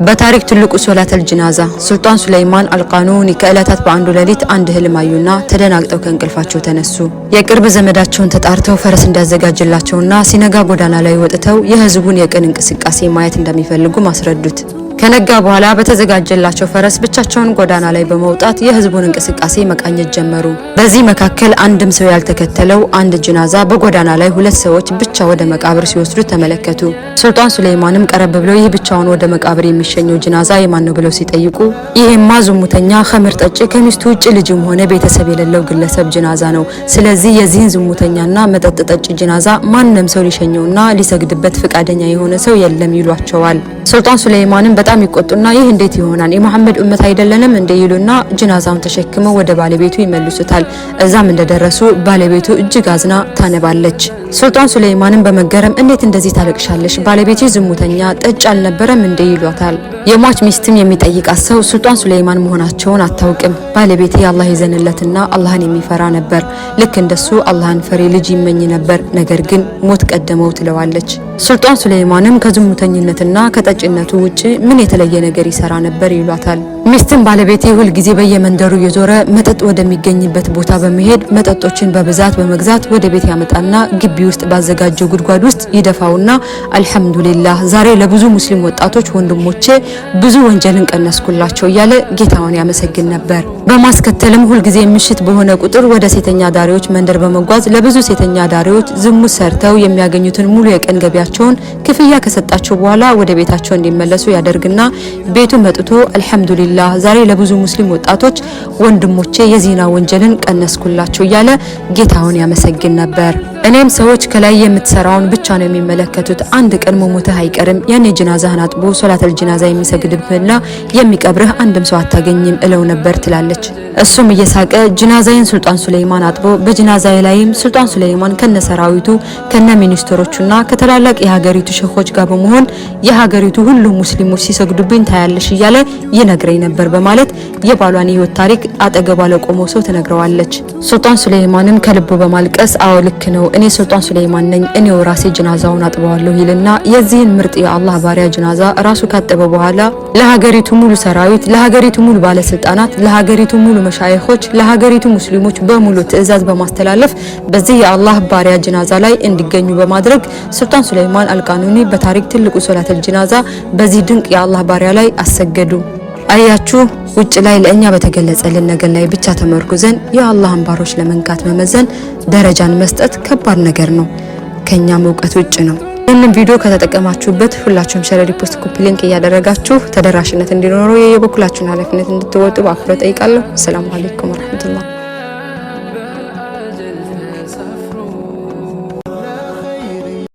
በታሪክ ትልቁ ሶላተል ጀናዛ ሱልጣን ሱለይማን አልቃኑኒ ከዕለታት በአንዱ ሌሊት አንድ ህልም አዩና ተደናግጠው ከእንቅልፋቸው ተነሱ። የቅርብ ዘመዳቸውን ተጣርተው ፈረስ እንዲያዘጋጅላቸውና ሲነጋ ጎዳና ላይ ወጥተው የህዝቡን የቀን እንቅስቃሴ ማየት እንደሚፈልጉ ማስረዱት። ከነጋ በኋላ በተዘጋጀላቸው ፈረስ ብቻቸውን ጎዳና ላይ በመውጣት የህዝቡን እንቅስቃሴ መቃኘት ጀመሩ። በዚህ መካከል አንድም ሰው ያልተከተለው አንድ ጀናዛ በጎዳና ላይ ሁለት ሰዎች ብቻ ወደ መቃብር ሲወስዱ ተመለከቱ። ሱልጣን ሱለይማንም ቀረብ ብለው ይህ ብቻውን ወደ መቃብር የሚሸኘው ጀናዛ የማን ነው ብለው ሲጠይቁ ይሄማ ዝሙተኛ፣ ኸምር ጠጪ፣ ከሚስቱ ውጭ ልጅም ሆነ ቤተሰብ የሌለው ግለሰብ ጀናዛ ነው። ስለዚህ የዚህን ዝሙተኛና መጠጥ ጠጪ ጀናዛ ማንንም ሰው ሊሸኘውና ሊሰግድበት ፍቃደኛ የሆነ ሰው የለም ይሏቸዋል። ሱልጣን ሱለይማንም በጣም ይቆጡና ይህ እንዴት ይሆናል? የመሐመድ ኡመት አይደለንም እንደ ይሉና ጀናዛውን ተሸክመው ወደ ባለቤቱ ይመልሱታል። እዛም እንደደረሱ ባለቤቱ እጅግ አዝና ታነባለች። ሱልጣን ሱለይማንም በመገረም እንዴት እንደዚህ ታለቅሻለሽ? ባለቤቴ ዝሙተኛ ጠጭ አልነበረም እንደ ይሏታል። የሟች ሚስትም የሚጠይቃት ሰው ሱልጣን ሱለይማን መሆናቸውን አታውቅም። ባለቤቴ አላህ ይዘንለትና አላህን የሚፈራ ነበር፣ ልክ እንደሱ አላህን ፈሪ ልጅ ይመኝ ነበር፣ ነገር ግን ሞት ቀደመው ትለዋለች። ሱልጣን ሱለይማንም ከዝሙተኝነትና ከጠጭነቱ ውጪ ምን የተለየ ነገር ይሰራ ነበር ይሏታል። ሚስትም ባለቤቴ ሁል ጊዜ በየመንደሩ የዞረ መጠጥ ወደሚገኝበት ቦታ በመሄድ መጠጦችን በብዛት በመግዛት ወደ ቤት ያመጣና ግቢ ውስጥ ባዘጋጀው ጉድጓድ ውስጥ ይደፋውና አልሐምዱሊላህ ዛሬ ለብዙ ሙስሊም ወጣቶች ወንድሞቼ ብዙ ወንጀልን ቀነስኩላቸው እያለ ጌታውን ያመሰግን ነበር። በማስከተልም ሁል ጊዜ ምሽት በሆነ ቁጥር ወደ ሴተኛ ዳሪዎች መንደር በመጓዝ ለብዙ ሴተኛ ዳሪዎች ዝሙት ሰርተው የሚያገኙትን ሙሉ የቀን ገቢያቸውን ክፍያ ከሰጣቸው በኋላ ወደ ቤታቸው እንዲመለሱ ያደርግና ቤቱ መጥቶ አልሐምዱሊላህ ዛሬ ለብዙ ሙስሊም ወጣቶች ወንድሞቼ የዚና ወንጀልን ቀነስኩላቸው እያለ ጌታውን ያመሰግን ነበር። እኔም ሰዎች ከላይ የምትሰራውን ብቻ ነው የሚመለከቱት፣ አንድ ቀን መሞትህ አይቀርም፣ ያኔ ጀናዛህን አጥቦ ሶላተል ጀናዛ የሚሰግድብህና የሚቀብርህ አንድም ሰው አታገኝም እለው ነበር ትላለች። እሱም እየሳቀ ጀናዛዬን ሱልጣን ሱለይማን አጥቦ በጀናዛዬ ላይም ሱልጣን ሱለይማን ከነሰራዊቱ ከነ ሚኒስትሮቹና ከተላላቅ የሀገሪቱ ሸኾች ጋር በመሆን የሀገሪቱ ሁሉ ሙስሊሞች ሲሰግዱብኝ ታያለሽ እያለ ይነግረኝ ነበር በማለት የባሏን ህይወት ታሪክ አጠገቧ ለቆመው ሰው ተነግረዋለች። ሱልጣን ሱለይማንም ከልቡ በማልቀስ አዎ ልክ ነው፣ እኔ ሱልጣን ሱለይማን ነኝ፣ እኔው ራሴ ጀናዛውን አጥበዋለሁ ይልና የዚህን ምርጥ የአላህ ባሪያ ጀናዛ ራሱ ካጠበ በኋላ ለሀገሪቱ ሙሉ ሰራዊት፣ ለሀገሪቱ ሙሉ ባለስልጣናት፣ ለሀገሪቱ ሙሉ መሻይኾች፣ ለሀገሪቱ ሙስሊሞች በሙሉ ትዕዛዝ በማስተላለፍ በዚህ የአላህ ባሪያ ጀናዛ ላይ እንዲገኙ በማድረግ ሱልጣን ሱለይማን አልቃኑኒ በታሪክ ትልቁ ሶላተል ጀናዛ በዚህ ድንቅ የአላህ ባሪያ ላይ አሰገዱ። አያችሁ ውጭ ላይ ለእኛ በተገለጸልን ነገር ላይ ብቻ ተመርኩዘን የአላህን ባሮች ለመንካት መመዘን ደረጃን መስጠት ከባድ ነገር ነው፣ ከኛም እውቀት ውጭ ነው። ይህንን ቪዲዮ ከተጠቀማችሁበት ሁላችሁም ሼር፣ ሪፖስት፣ ኮፒ ሊንክ እያደረጋችሁ ተደራሽነት እንዲኖረው የበኩላችሁን ኃላፊነት እንድትወጡ በአክብሮት ጠይቃለሁ። ሰላም አለይኩም ወራህመቱላህ።